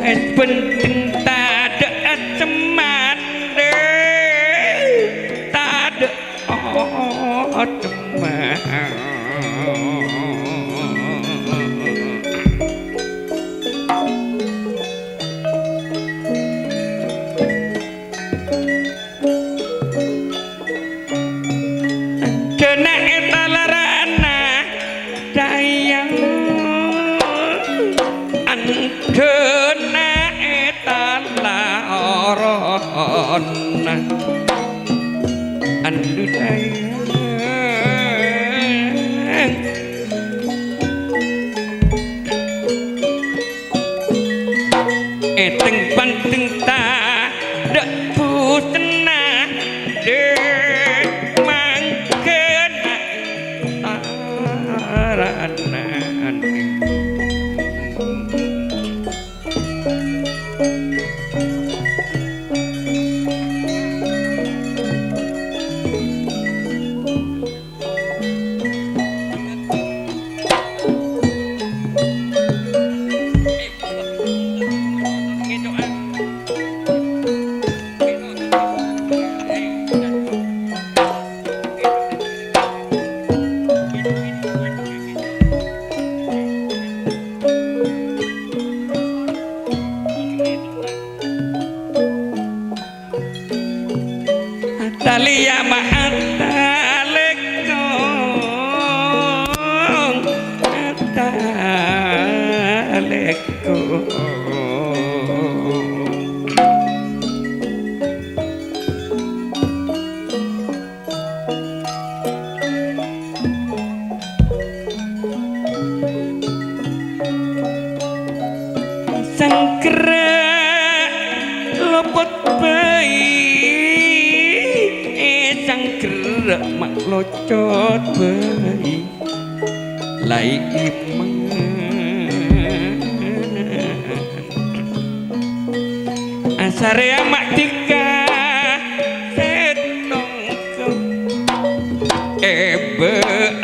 penting tak ada teman tak ada teman kena etalarana dayang kena etalarana andu dayang eteng panteng ta dek pusena dek mangkena taranan Talia mataleko sangkra lopot bayi sangkra mak locot bayi lai imeng asare mak tika setong ebe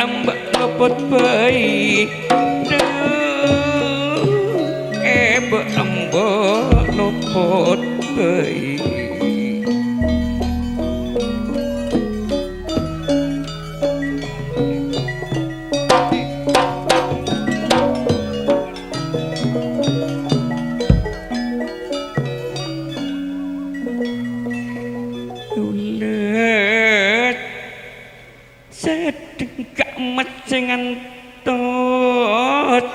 ambak lopot bayi ebe ambak lopot bayi sedengkak mecengan tot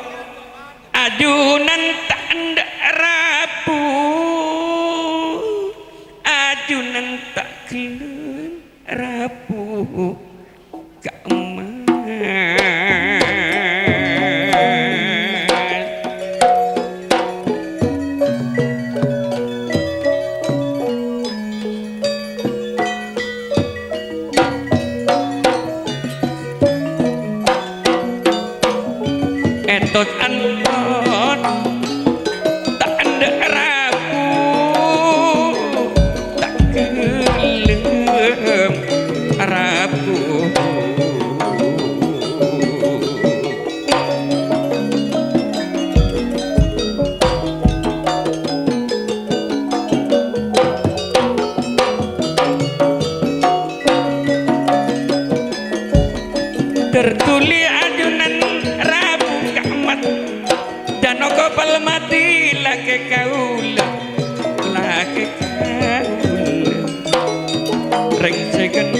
adunan tak ndak rapu adunan tak kelen rapu kak emas entot antot tak ada rapu tak kelem rapu tertuli adunan rabu kamat dan kopal mati laki kaula rengsekan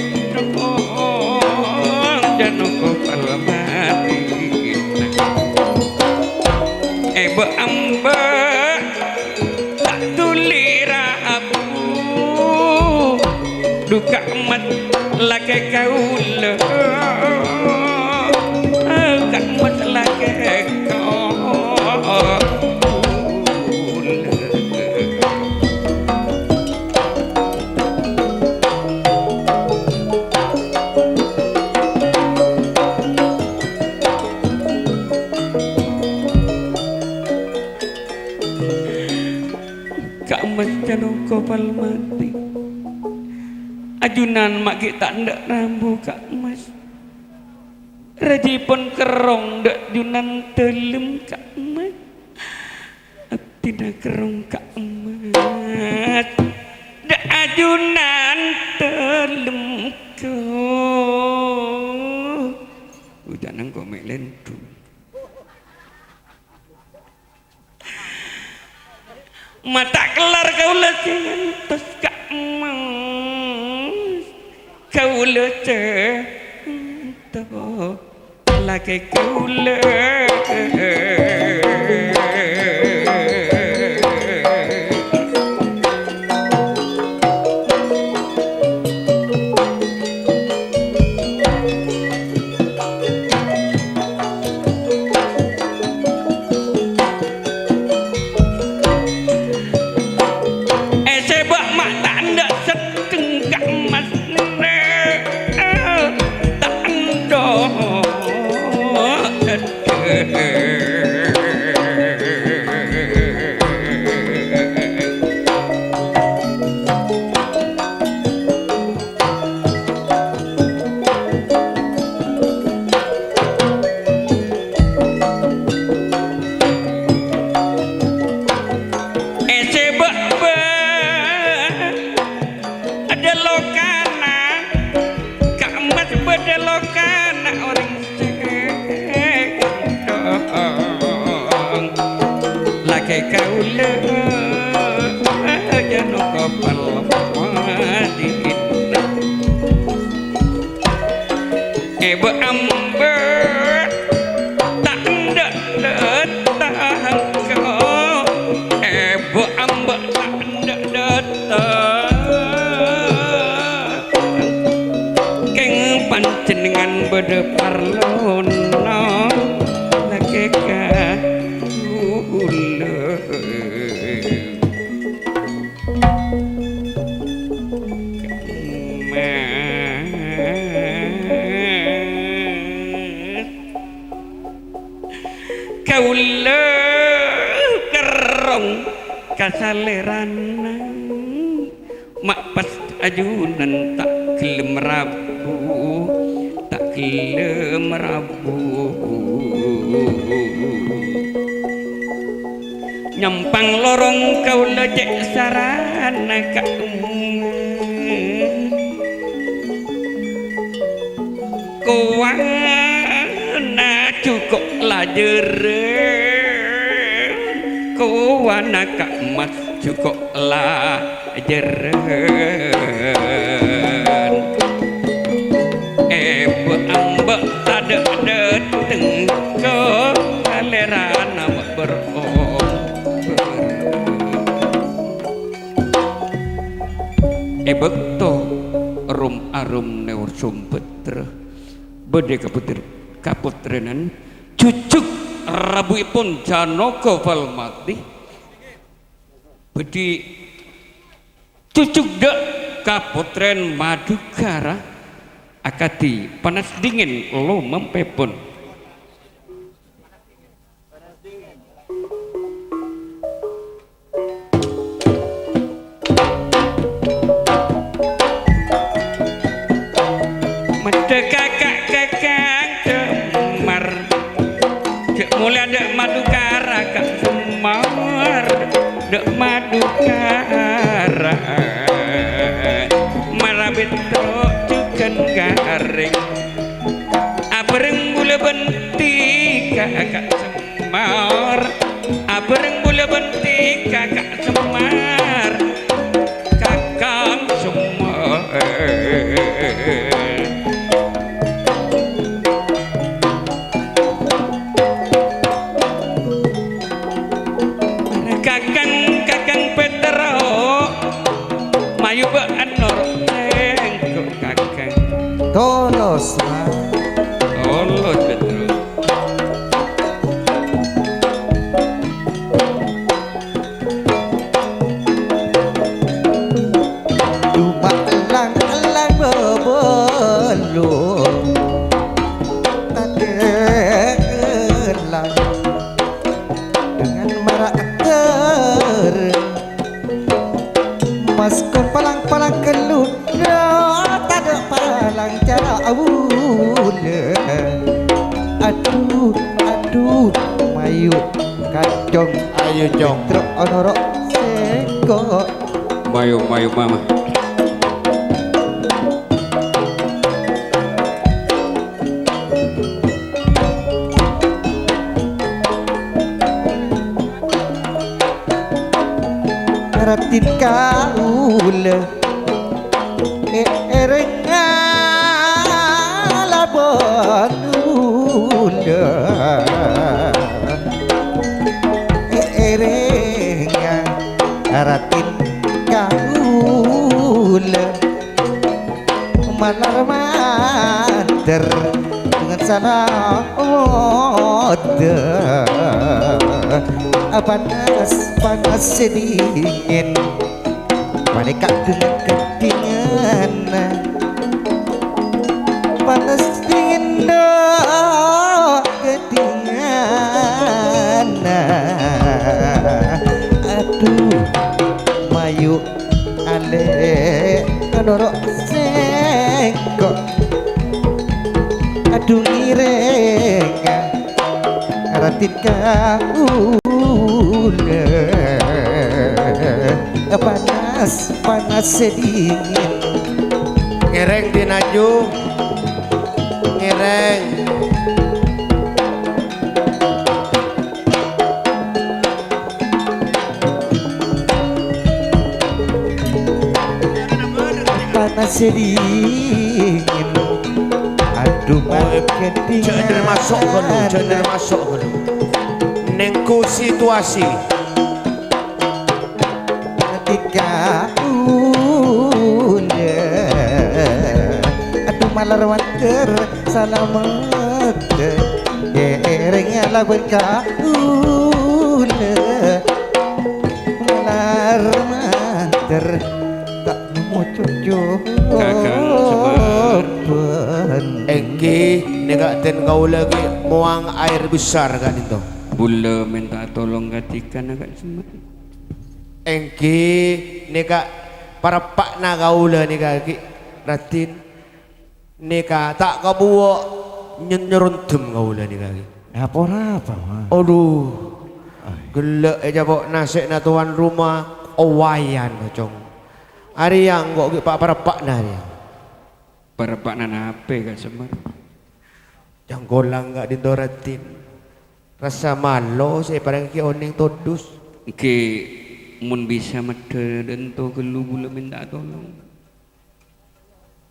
dan kopal mati ebe amba tak tuli rabu duka amat laki kaula Kak Mas jangan kopal mati ajunan mak kita ndak rambu Kak Mas rajipun kerong ndak junan telem Kak Mas tina kerong kamat da ajunan telemko udah nang komek lentu mata kelar kaula centos kamas kaula cento lagi kaula kasalerana mak pas ajunan tak gelem rabu nyampang lorong kaula cek sarana kowana cukup lajere kowana kak mas cukup lajeren ambek ada dateng ke kalerana berom bekto rum arum neur sumpetre bede kaputrenan cucuk rabuipun Janaka Falmati bedi cucuk dek kaputren Madukara akati panas dingin lo mempepun kakak cemar cek mulia dek Madukara kak Semar dek Madukara marabit cukan garing abereng bule benti kakak Semar abereng bule benti kakak Semar kakang Semar kakang Petro mayu beanor engko kakang tolos Petro cuma elang bebelu tadelang dengan marak maskon palang kelut tak ada palang cara awul aduh mayu kacong ayo jong Truk onoro seko Mayu mama. Ratin kaula ereng alabonula ereng ratin kaula malar mater dengan salah panas sedingin mereka dengan kedinginan panas dingin kedinginan aduh mayu ale kadorok sengkok aduh ngireng ratin kaula panas sedingin ngereng dinaju ngereng panas sedingin aduh kedinginan jangan masuk dulu nengku situasi ketika aduh malar water salamet erengnya lawan kaula malar water tak mau cucu engki negak ten kau lagi muang air besar kan itu Bula minta tolong gatikan agak semua. engki neka para pak na gaula neka ki ratin neka tak kabuo nyeruntem gaula neka ki apa mah aduh gelek aja pok nasik na tuan rumah owayan cong hari yang kok ki pak para pak na dia Para pak nana ape gak semar. yang golang gak dindoratin rasa malo saya parang ki oneng todus Ke mun bisa mata dan to kelu bula minta tolong.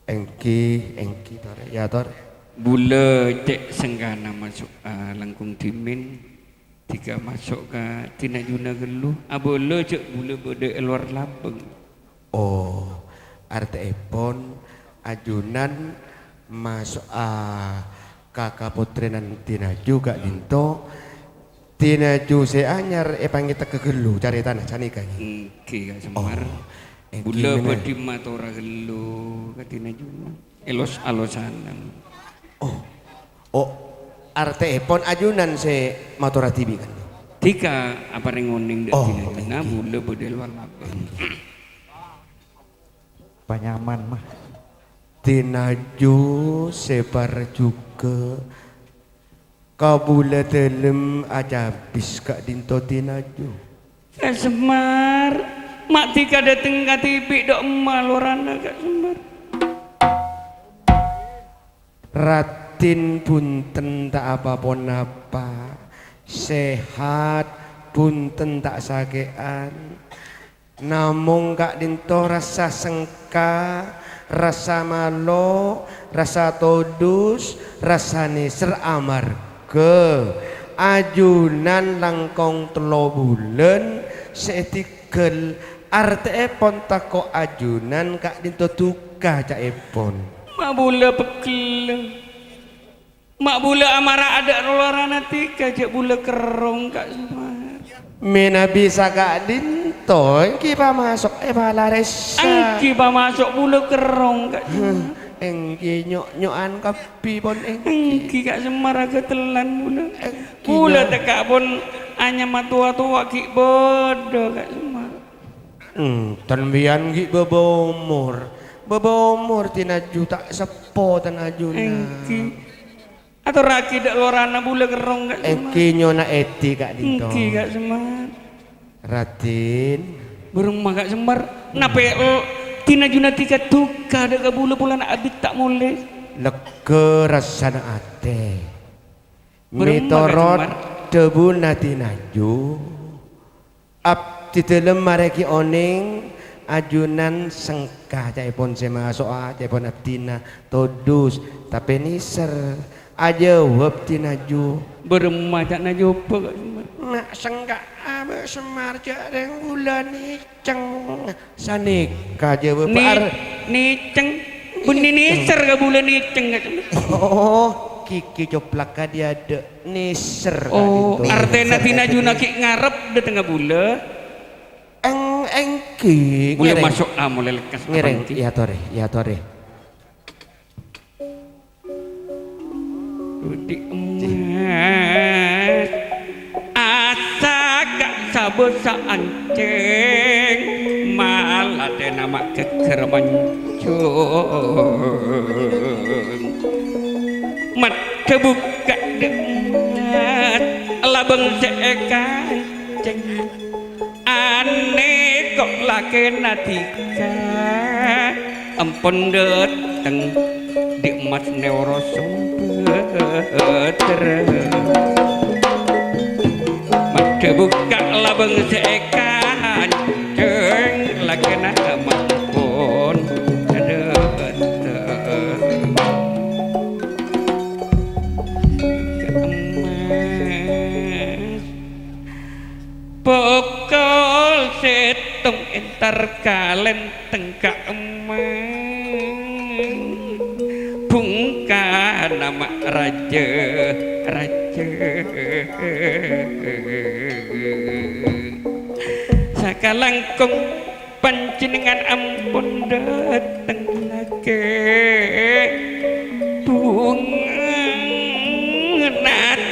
engki tore ya tore Bula cek senggana masuk langkung timin. Tiga masuk ke tina juna kelu. Abola cek bula bode luar lapeng. oh arte epon ajunan masuk kakak putri nan tina juga dinto tina ju se anyar pangita kegelu cari tanah canika Ke gak semar. engki Bula mana? bodi matora kelu ke tina juna. Elos alosanan. oh arte epon ajunan se matura tibi kan Tika apa rengoning Oh, tina juna bula bode luar lapeng. panyaman mah tinaju sebar juga kabula telem aja habis kak dinto tinaju Kak Semar, mak tika dateng ke TV dok emak lorana Kak Semar. ratin punten tak apapun apa sehat punten tak sakean namung kak dinto rasa sengka rasa malo rasa todus rasane seramar ke ajunan langkong 3 bulan seetikel arte epon tako ajunan kak dinto tuka cak epon Mak bula pekel. Mak bula amara ada lorana tika cek bula kerong Kak Semar. mina bisa kak dinto engki pa masuk bala resa Angki ba masuk bula kerong Kak Semar. engki nyokan kapi pon engki Angki Kak Semar agak telan bula. Bula teka pun hanya matua-tua ki bodoh Kak Semar. tanbian ki bebo umur tinaju tak sepo tanajuna Engki atau raki dak lorana bula kerong Kak Semar. engki nyona eti kak dinto Engki Kak Semar. Ratin Berumah Kak Semar. Napa tina juna tika tuka ada kabula bulan abit tak mulai. lega rasana ate. Berumah, Mitorot Kak debu natinaju. Abdi dalam mareki oning ajunan sengkah caipun sema soa caipun abdina todus tapi niser aja wab tinaju Berumah tak najopa Kak Semar. nak sengkah abe semar jareng bulan iceng sanik kaja bepar Niceng. Benih niser ka bulan niceng Kak Semar. oh kiki coplak ka dia ada niser Oh, artena tina juna ki ngarep de tengah bula. engki Mulai masuk mulai lekas ngereng kapan ki? ya tore Di emas asa gak sabut saanceng malah teh nama keker mancung mat kebuka demat labeng seekanceng aneh kok laki natika ampun dateng di emas neurosumper mata buka labeng seekan ceng laki mampun dateng emas pokol setung entar kalen tengka emas bungka nama raja sakalangkung panjenengan ampun dateng lagi bunga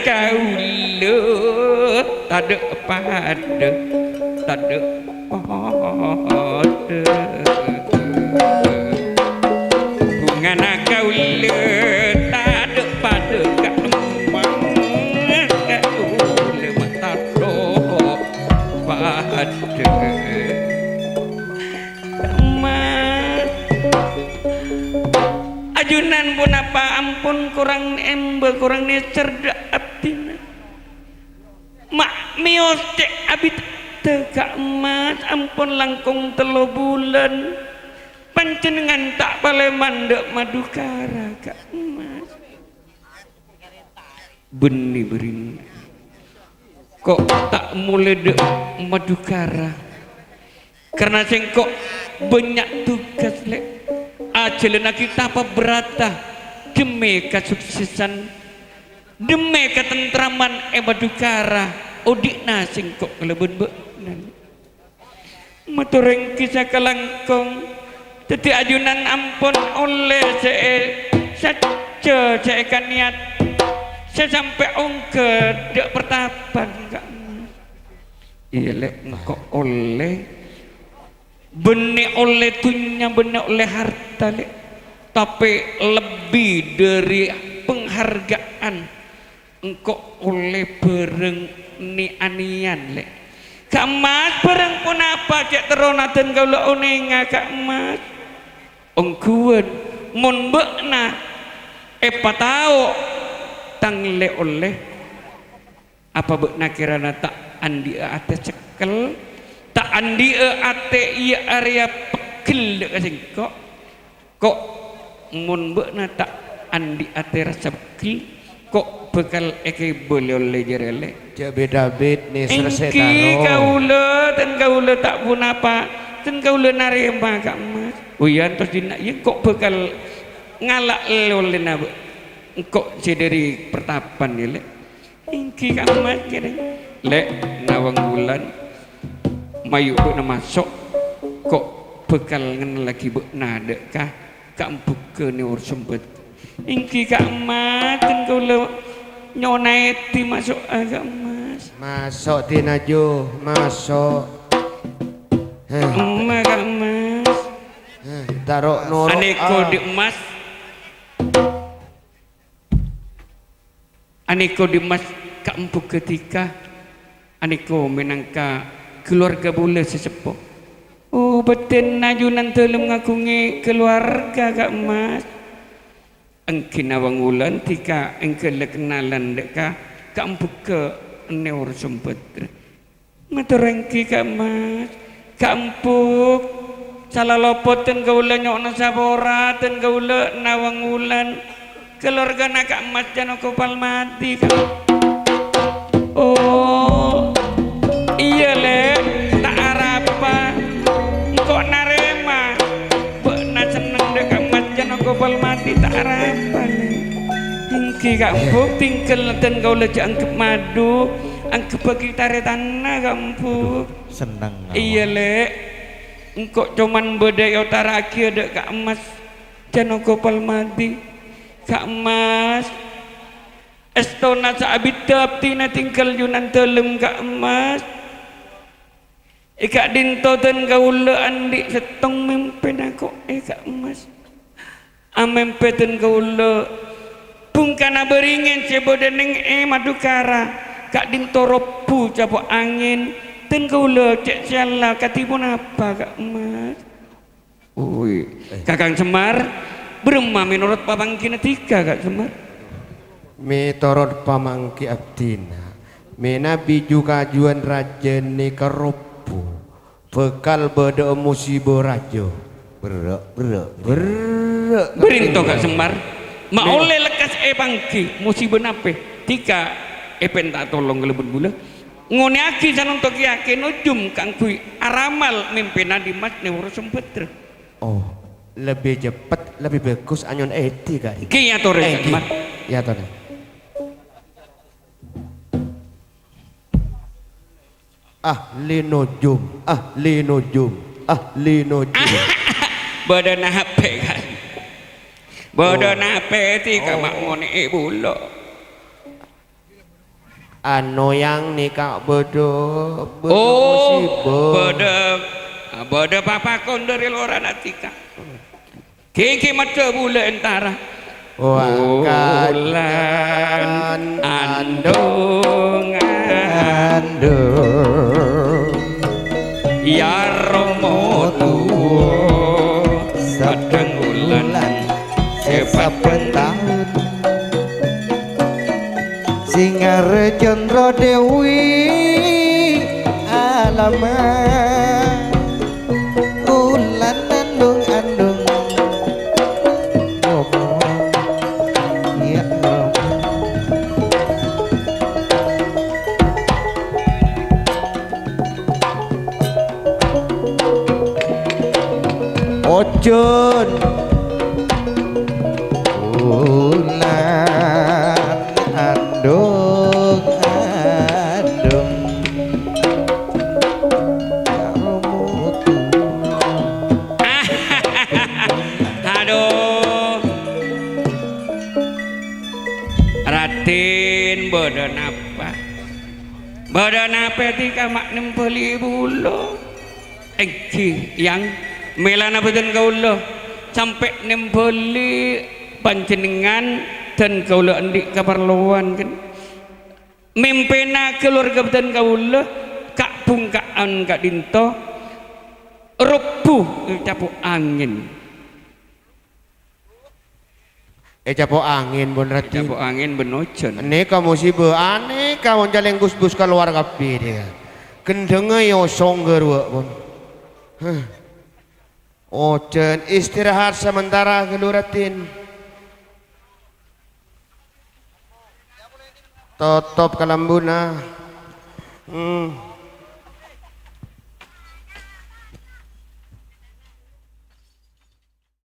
kaula tade pada tade pada bunga kaula tade pada kemang kaula matado pada ajunan pun apa ampun kurang embe kurang cerdak abdina mak mios cek abit tegak emas ampun langkung 3 bulan panjenengan tak boleh mandek madukara kak emas benih berin kok tak mulai dek madukara karena sengkok banyak tugas lek ajalana kita apa berata demi kesuksesan demi ketentraman madukara odikna singkok kelebun benan matureng kisah kelangkong teti ajunan ampun oleh saja saya niat saya sampai ongke dek pertapan enggak iya lek engkau oleh benih oleh tunya benih oleh harta lek tapi lebih dari penghargaan engkau oleh bereng ni anian lek Kak Mas bareng pun apa cek teronaten kalau onenga Kak Mas ongkuan mun bekna patao tang le oleh apa bekna kirana tak andi ate cekel tak andi ate iya area pekel kasing kok mun bekna tak andi ate rasa pekel kok bekal eke boleh oleh jerele ja beda bet nih selesai engki taro kaula dan kaula tak pun apa dan kaula narima Kak Mas uyan terus dina ya kok bekal ngalak oleh nabe kok dari pertapan ya lek engki Kak Mas kira lek nawang bulan mayu bu masuk kok bekal ngen lagi bu nade kah kampuk ke neur sempet ingki Kak Mas dan kaula nyonaeti masuk agak Mas masuk tinaju masuk Kak Mas taruh noro aneko di emas aneko di emas kampuk ketika aneko menangka keluarga bule sesepuh. Oh beten najunan telem ngakungi keluarga Kak Mas. Engkin awang ulan tika engke kenalan deka Kak buka neur sempet. Maturengki Kak Mas. Kak empuk salah lopoten gaula nyokna sabora ten gaula nawang ulan keluarga na Kak Mas jano kopal mati Kak. Oh iya le tak arapa kok narema beuna seneng dek Kak Mas jano kopal mati tak arapa le tingki Kak empuk tingkel ten gaula angkep madu angkep bagi taretanna Kak empuk seneng iya le engkau cuman bedai utara akhir dek Kak Mas jano kopal mati Kak Mas estona saabitap tina tinggal junan telem Kak Mas Kak dinto dan gaula andi setong mempen aku Kak Mas amempeten gaula bungkana beringin sebodeneng madukara Kak dinto ropu capok angin ten gaula cek siala katibun apa Kak Mas ui Kakang Semar berema menurut pamangkina tika Kak Semar Mitorot pamangki abdina menabi juga juan raja ni keropu bekal beda musibah raja berek berinto Kak Semar ma oleh lekas pangki musibah nape tika pen tak tolong gelebut gula ngone aki san untuk yakin ujum kang kui aramal mimpina di mas neuro sempet oh lebih cepat lebih bagus anyon eti Kak kiya tore Kak Semar ya tore ahli nujum badan HP kan badan HP tika mak ngone bulo anu yang nikah bodo musibah bodo papa kon dari luar tika kiki mata bule entara bulan andungan ya romo tuwo sedang bulan saben tahun Singar Chandra Dewi alamat ulan andung romo ya romo Ocon ulan andung aduh Ratin badan apa tika mak nempeli bulo engki yang melana badan gaula sampai nempeli panjenengan dan gaula andik keperluan kan mimpena keluarga badan gaula Kak bungkaan Kak dinto rubuh capuk angin capuk angin bener capuk angin benojon ini kamu musibah aneh kamu jalan gus-gus keluar kapi dia kendengnya yosong gerwa pun Ojen istirahat sementara keluratin tutup kalambuna